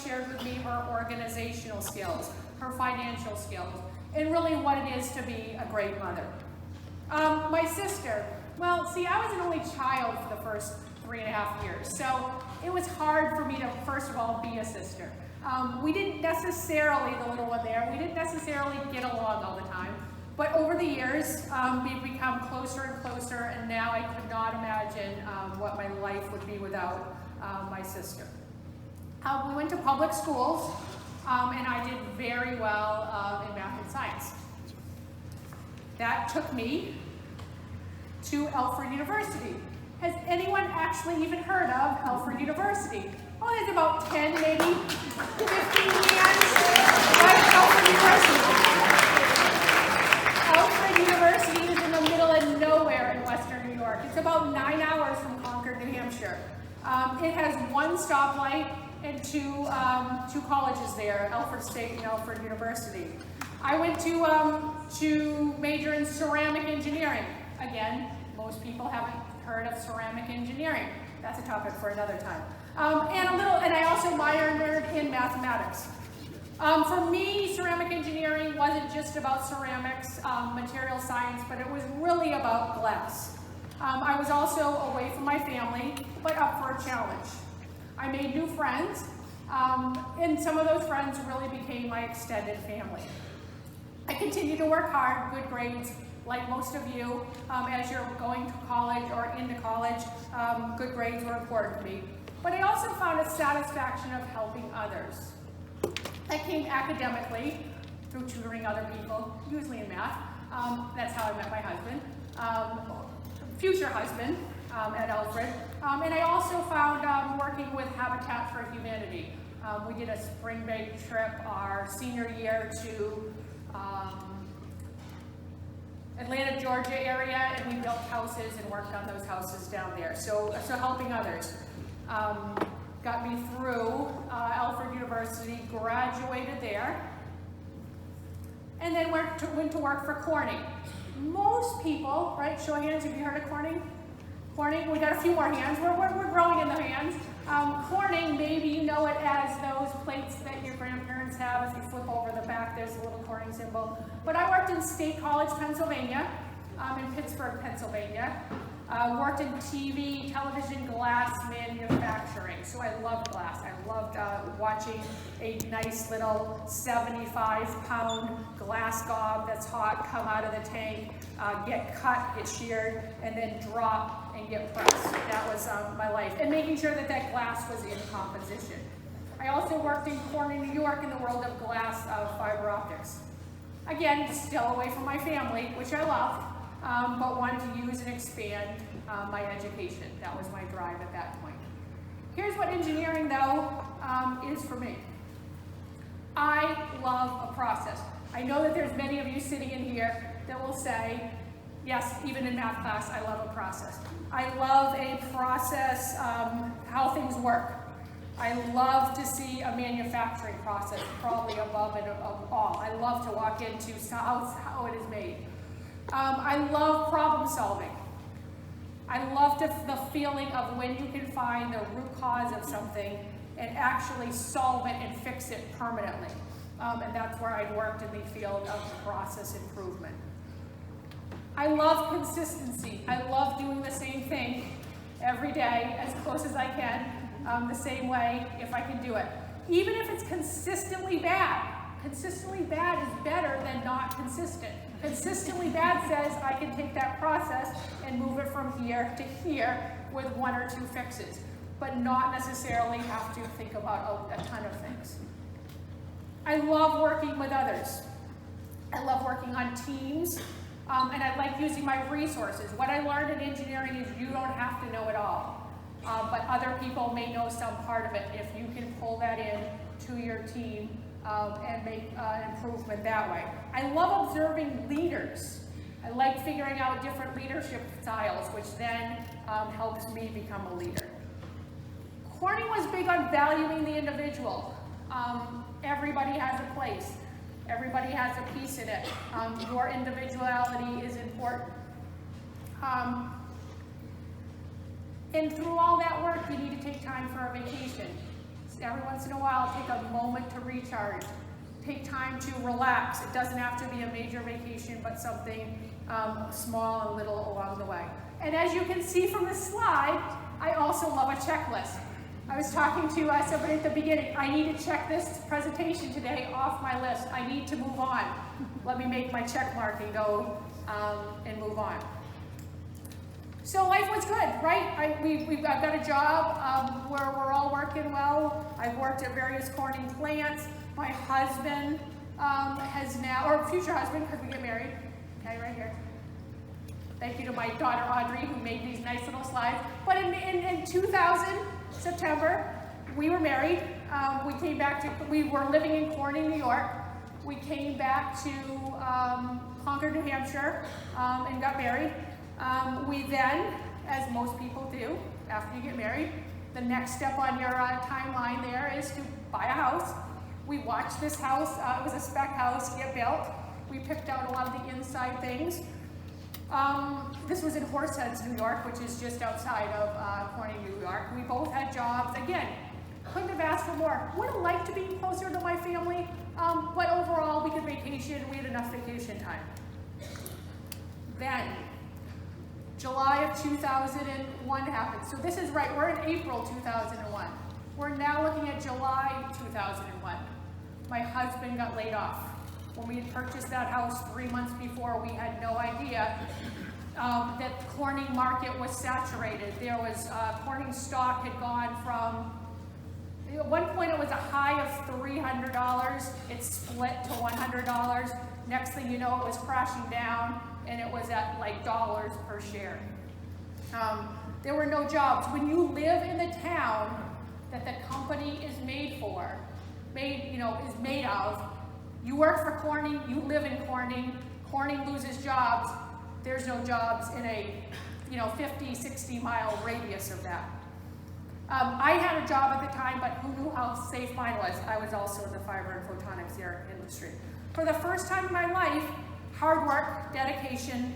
shared with me her organizational skills, her financial skills, and really what it is to be a great mother. My sister, well, see, I was an only child for the first 3.5 years, so it was hard for me to, first of all, be a sister. We didn't necessarily, the little one there, we didn't necessarily get along all the time, but over the years, we've become closer and closer, and now I could not imagine what my life would be without my sister. We went to public schools, and I did very well in math and science. That took me to Alfred University. Has anyone actually even heard of Alfred University? Oh, there's about 10, maybe 15 hands. Right, Alfred University. Alfred University is in the middle of nowhere in Western New York. It's about 9 hours from Concord, New Hampshire. It has one stoplight and two colleges there, Alfred State and Alfred University. I went to major in ceramic engineering. Again, most people haven't heard of ceramic engineering. That's a topic for another time. And I also minored in mathematics. For me, ceramic engineering wasn't just about ceramics, material science, but it was really about glass. I was also away from my family, but up for a challenge. I made new friends, and some of those friends really became my extended family. I continued to work hard, good grades, like most of you, as you're going to college or into college, good grades were important to me. But I also found a satisfaction of helping others. That came academically, through tutoring other people, usually in math. That's how I met my husband, future husband at Alfred. And I also found working with Habitat for Humanity. We did a spring break trip our senior year to Atlanta, Georgia area, and we built houses and worked on those houses down there. So helping others got me through Alfred University, graduated there, and then went to work for Corning. Most people, right, show of hands, have you heard of Corning? Corning, we got a few more hands, we're growing in the hands. Corning, maybe you know it as those plates that your grandparents have. If you flip over the back, there's a little Corning symbol. But I worked in State College, Pennsylvania, in Pittsburgh, Pennsylvania. Worked in TV, television, glass manufacturing. So I loved glass. I loved watching a nice little 75-pound glass gob that's hot come out of the tank, get cut, get sheared, and then drop and get pressed. That was my life. And making sure that that glass was in composition. I also worked in Corning, New York in the world of glass fiber optics. Again, still away from my family, which I loved. But wanted to use and expand my education. That was my drive at that point. Here's what engineering, though, is for me. I love a process. I know that there's many of you sitting in here that will say, yes, even in math class, I love a process. I love a process, how things work. I love to see a manufacturing process, probably above and above all. I love to walk into how it is made. I love problem solving. I love the feeling of when you can find the root cause of something and actually solve it and fix it permanently. And that's where I worked in the field of process improvement. I love consistency. I love doing the same thing every day as close as I can, the same way if I can do it. Even if it's consistently bad. Consistently bad is better than not consistent. Consistently bad says I can take that process and move it from here to here with 1 or 2 fixes, but not necessarily have to think about a ton of things. I love working with others. I love working on teams, and I like using my resources. What I learned in engineering is you don't have to know it all, but other people may know some part of it. If you can pull that in to your team, and make improvement that way. I love observing leaders. I like figuring out different leadership styles, which then helps me become a leader. Corning was big on valuing the individual. Everybody has a place. Everybody has a piece in it. Your individuality is important. And through all that work, you need to take time for a vacation. Every once in a while, take a moment to recharge. Take time to relax. It doesn't have to be a major vacation, but something small and little along the way. And as you can see from the slide, I also love a checklist. I was talking to somebody at the beginning. I need to check this presentation today off my list. I need to move on. Let me make my check mark and go and move on. So life was good, right? I've got a job where we're all working well. I've worked at various Corning plants. My husband has now, or future husband, because we get married. Okay, right here. Thank you to my daughter Audrey, who made these nice little slides. But in 2000, September, we were married. We came back to, we were living in Corning, New York. We came back to Concord, New Hampshire, and got married. We then, as most people do, after you get married, the next step on your timeline there is to buy a house. We watched this house, it was a spec house, get built. We picked out a lot of the inside things. This was in Horseheads, New York, which is just outside of Corning, New York. We both had jobs. Again, couldn't have asked for more. Would have liked to be closer to my family, but overall we could vacation. We had enough vacation time. Then, July of 2001 happened. So this is right, we're in April 2001. We're now looking at July 2001. My husband got laid off. When we had purchased that house 3 months before, we had no idea that the Corning market was saturated. There was, Corning stock had gone from, at one point it was a high of $300. It split to $100. Next thing you know, it was crashing down, and it was at like dollars per share. There were no jobs. When you live in the town that the company is made of, you work for Corning, you live in Corning, Corning loses jobs, there's no jobs in a 50, 60 mile radius of that. I had a job at the time, but who knew how safe mine was? I was also in the fiber and photonics industry. For the first time in my life, hard work, dedication,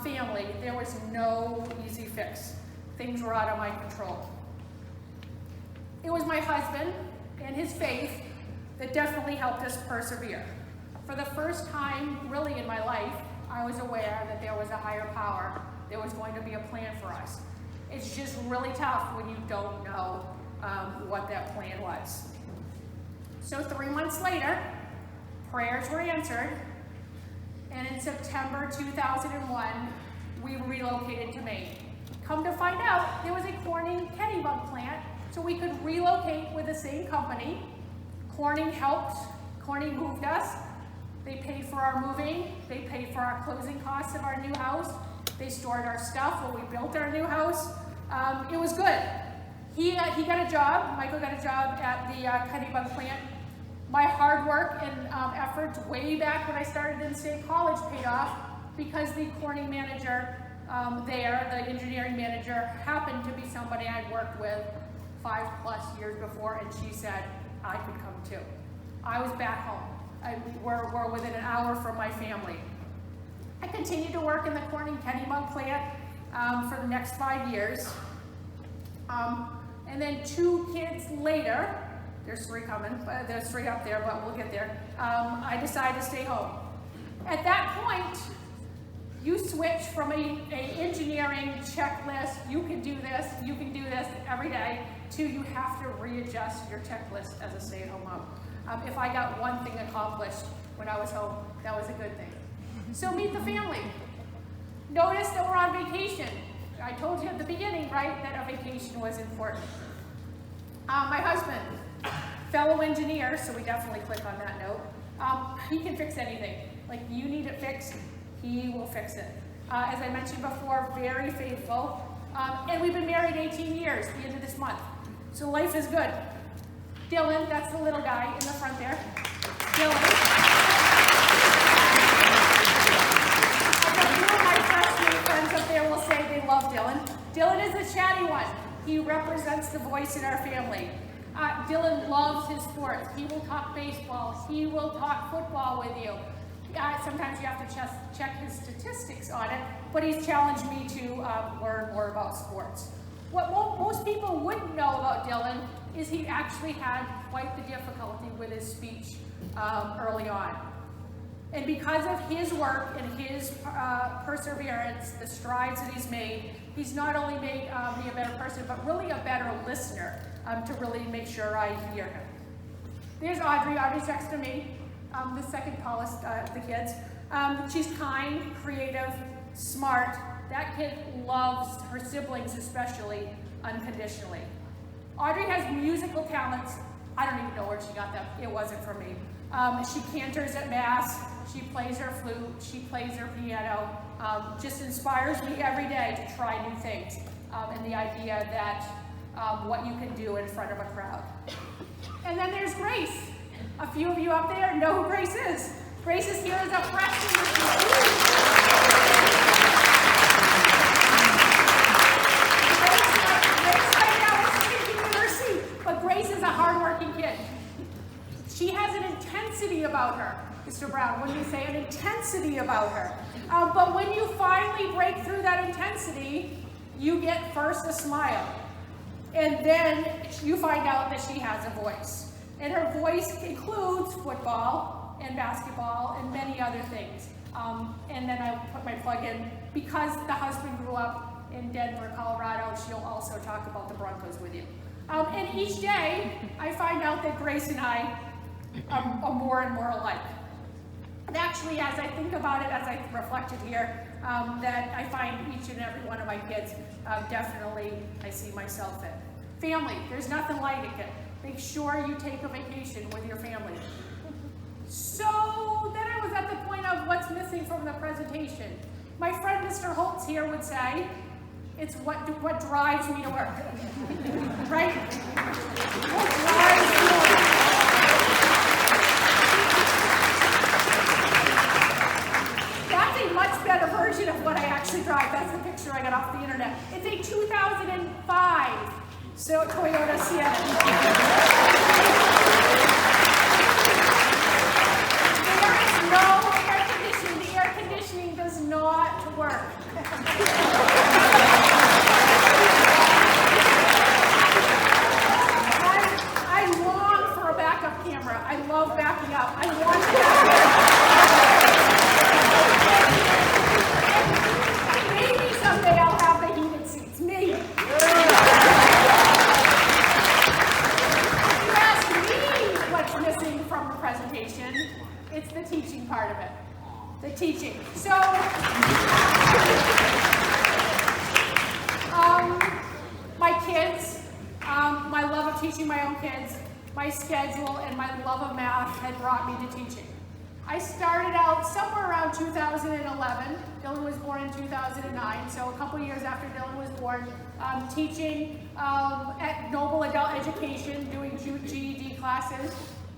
family, there was no easy fix. Things were out of my control. It was my husband and his faith that definitely helped us persevere. For the first time, really in my life, I was aware that there was a higher power. There was going to be a plan for us. It's just really tough when you don't know what that plan was. So 3 months later, prayers were answered, and in September 2001, we relocated to Maine. Come to find out, there was a Corning Kennebunk plant, so we could relocate with the same company. Corning helped, Corning moved us. They paid for our moving, they paid for our closing costs of our new house. They stored our stuff while we built our new house. It was good. He got a job, Michael got a job at the Kennebunk plant. My hard work and efforts way back when I started in state college paid off because the Corning manager the engineering manager, happened to be somebody I'd worked with 5+ years before, and she said I could come too. I was back home. We're within an hour from my family. I continued to work in the Corning Kennebunk plant for the next 5 years. And then 2 kids later, there's 3 coming, there's 3 up there, but we'll get there. I decided to stay home. At that point, you switch from a engineering checklist, you can do this every day, to you have to readjust your checklist as a stay-at-home mom. If I got one thing accomplished when I was home, that was a good thing. So meet the family. Notice that we're on vacation. I told you at the beginning, right, that a vacation was important. My husband, fellow engineer, so we definitely click on that note. He can fix anything. Like, you need it fixed, he will fix it. As I mentioned before, very faithful. And we've been married 18 years, the end of this month. So life is good. Dylan, that's the little guy in the front there. Dylan. I've got 2 of my freshman friends up there will say they love Dylan. Dylan is the chatty one. He represents the voice in our family. Dylan loves his sports. He will talk baseball. He will talk football with you. Sometimes you have to check his statistics on it, but he's challenged me to learn more about sports. What most people wouldn't know about Dylan is he actually had quite the difficulty with his speech early on. And because of his work and his perseverance, the strides that he's made, he's not only made me a better person, but really a better listener to really make sure I hear him. There's Audrey. Audrey's next to me, the second tallest of the kids. She's kind, creative, smart. That kid loves her siblings, especially, unconditionally. Audrey has musical talents. I don't even know where she got them. It wasn't from me. She canters at Mass. She plays her flute. She plays her piano. Just inspires me every day to try new things. And the idea that what you can do in front of a crowd. And then there's Grace. A few of you up there know who Grace is. Grace is here as a freshman. She has an intensity about her, Mr. Brown, when you say an intensity about her. But when you finally break through that intensity, you get first a smile. And then you find out that she has a voice. And her voice includes football and basketball and many other things. And then I put my plug in, because the husband grew up in Denver, Colorado, she'll also talk about the Broncos with you. And each day, I find out that Grace and I are more and more alike. And actually, as I think about it, as I reflected here, that I find each and every one of my kids, definitely I see myself in. Family, there's nothing like it. Make sure you take a vacation with your family. So then I was at the point of what's missing from the presentation. My friend Mr. Holtz here would say, it's what drives me to work, right? What drives me to work? That's a much better version of what I actually drive. That's the picture I got off the internet. It's a 2005 Toyota Sienna. There is no air conditioning. The air conditioning does not work. I long for a backup camera. I love backing up. I want to back up. Maybe someday I'll have the heated seats. Maybe. If you ask me what's missing from the presentation, it's the teaching part of it. The teaching. So, my kids, my love of teaching my own kids, my schedule, and my love of math had brought me to teaching. I started out somewhere around 2011. Dylan was born in 2009, so a couple years after Dylan was born, teaching at Noble Adult Education, doing GED classes.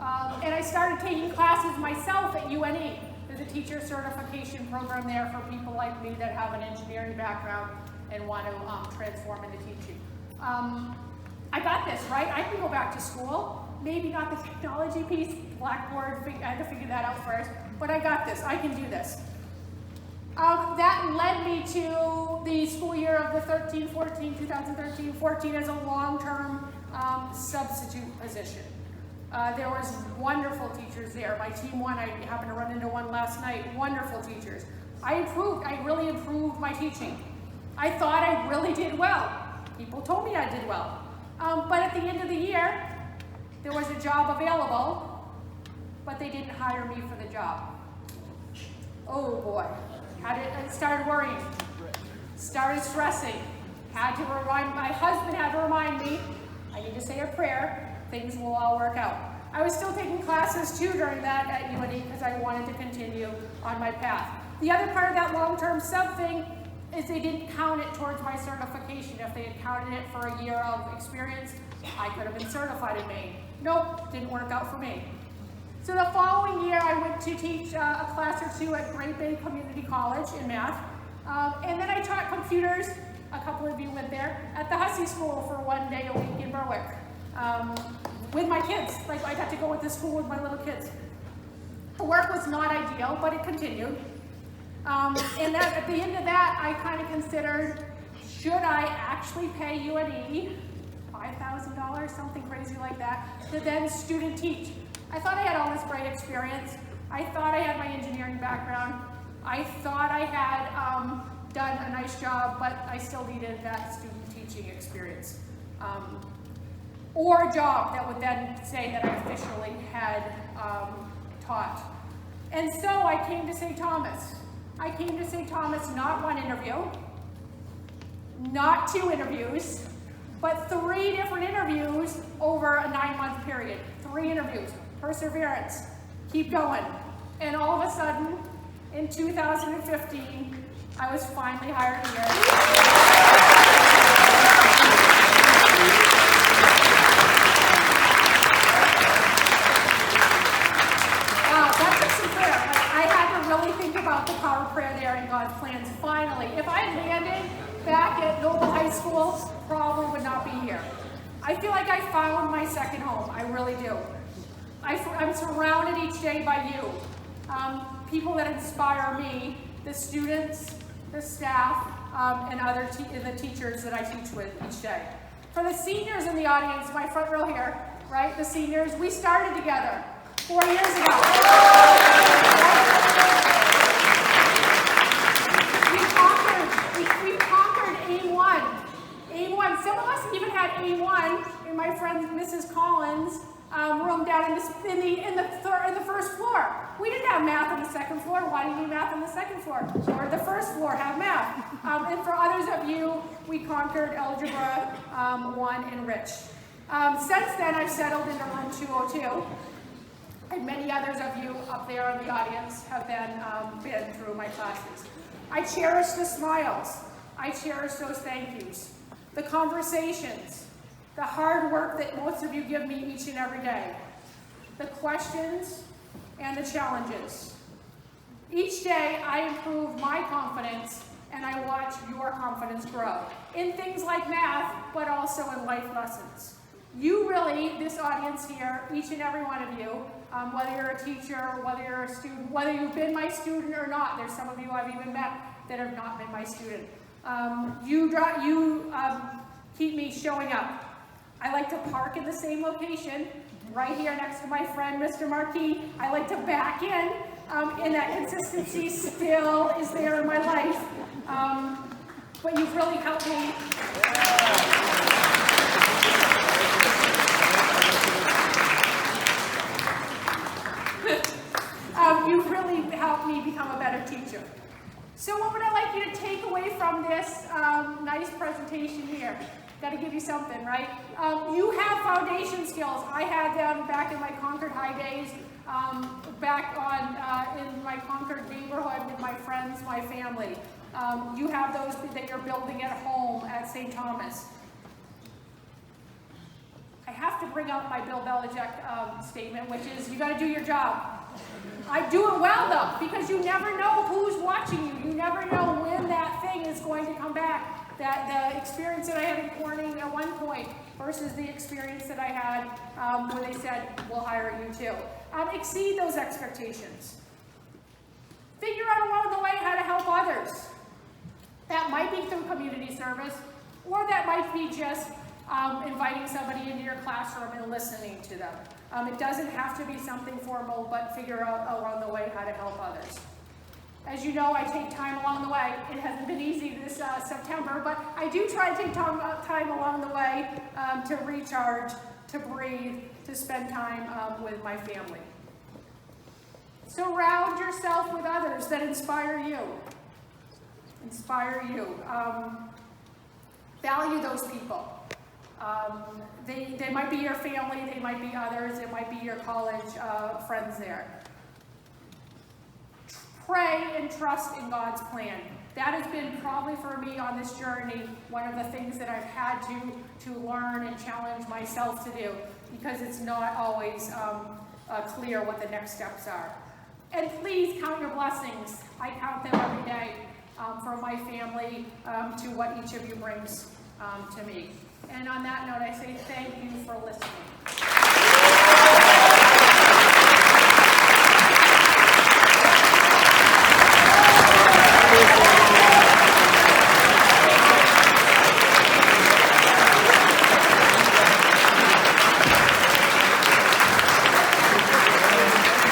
And I started taking classes myself at UNE. There's a teacher certification program there for people like me that have an engineering background and want to transform into teaching. I got this, right? I can go back to school. Maybe not the technology piece, Blackboard, I had to figure that out first, but I got this, I can do this. That led me to the school year of the 2013-14 as a long-term substitute position. There was wonderful teachers there. My team won, I happened to run into one last night, wonderful teachers. I really improved my teaching. I thought I really did well. People told me I did well. But at the end of the year, there was a job available, but they didn't hire me for the job. Oh boy, I started worrying, started stressing, my husband had to remind me, I need to say a prayer, things will all work out. I was still taking classes too during that at UNE because I wanted to continue on my path. The other part of that long-term sub thing is they didn't count it towards my certification. If they had counted it for a year of experience, I could have been certified in Maine. Nope, didn't work out for me. So the following year, I went to teach a class or two at Great Bay Community College in math. And then I taught computers, a couple of you went there, at the Hussey School for one day a week in Berwick. With my kids, like I got to go with this school with my little kids. The work was not ideal, but it continued. And at the end of that, I kind of considered, should I actually pay UNE $5,000 $10,000, something crazy like that, to then student teach. I thought I had all this great experience. I thought I had my engineering background. I thought I had done a nice job, but I still needed that student teaching experience. Or a job that would then say that I officially had taught. And so I came to St. Thomas. I came to St. Thomas, not one interview, not 2 interviews, but 3 different interviews over a 9-month period. 3 interviews, perseverance, keep going. And all of a sudden, in 2015, I was finally hired here. About the power of prayer there in God's plans. Finally, if I had landed back at Noble High School, probably would not be here. I feel like I found my second home. I really do. I'm surrounded each day by you, people that inspire me, the students, the staff, and the teachers that I teach with each day. For the seniors in the audience, my front row here, right? The seniors, we started together 4 years ago. Some of us even had A1 in my friend Mrs. Collins' room down in the first floor. We didn't have math on the second floor. Why do you need math on the second floor? Or the first floor have math. And for others of you, we conquered Algebra 1 and Rich. Since then, I've settled into room 202. And many others of you up there in the audience have been through my classes. I cherish the smiles. I cherish those thank yous. The conversations, the hard work that most of you give me each and every day, the questions and the challenges. Each day I improve my confidence and I watch your confidence grow in things like math, but also in life lessons. You really, this audience here, each and every one of you, whether you're a teacher, whether you're a student, whether you've been my student or not, there's some of you I've even met that have not been my student. You keep me showing up. I like to park in the same location, right here next to my friend, Mr. Marquis. I like to back in, and that consistency still is there in my life. But you've really helped me. You've really helped me become a better teacher. So what would I like you to take away from this nice presentation here? Got to give you something, right? You have foundation skills. I had them back in my Concord High days, back in my Concord neighborhood with my friends, my family. You have those that you're building at home at St. Thomas. I have to bring up my Bill Belichick statement, which is you got to do your job. I do it well though, because you never know who's watching you. You never know when that thing is going to come back. That the experience that I had in Corning at one point versus the experience that I had when they said, we'll hire you too. Exceed those expectations. Figure out along the way how to help others. That might be through community service, or that might be just inviting somebody into your classroom and listening to them. It doesn't have to be something formal, but figure out along the way how to help others. As you know, I take time along the way. It hasn't been easy this September, but I do try to take time along the way to recharge, to breathe, to spend time with my family. Surround yourself with others that inspire you. Value those people. They might be your family, they might be others, it might be your college friends there. Pray and trust in God's plan. That has been probably for me on this journey one of the things that I've had to learn and challenge myself to do, because it's not always clear what the next steps are. And please count your blessings. I count them every day for my family, to what each of you brings to me. And on that note, I say thank you for listening.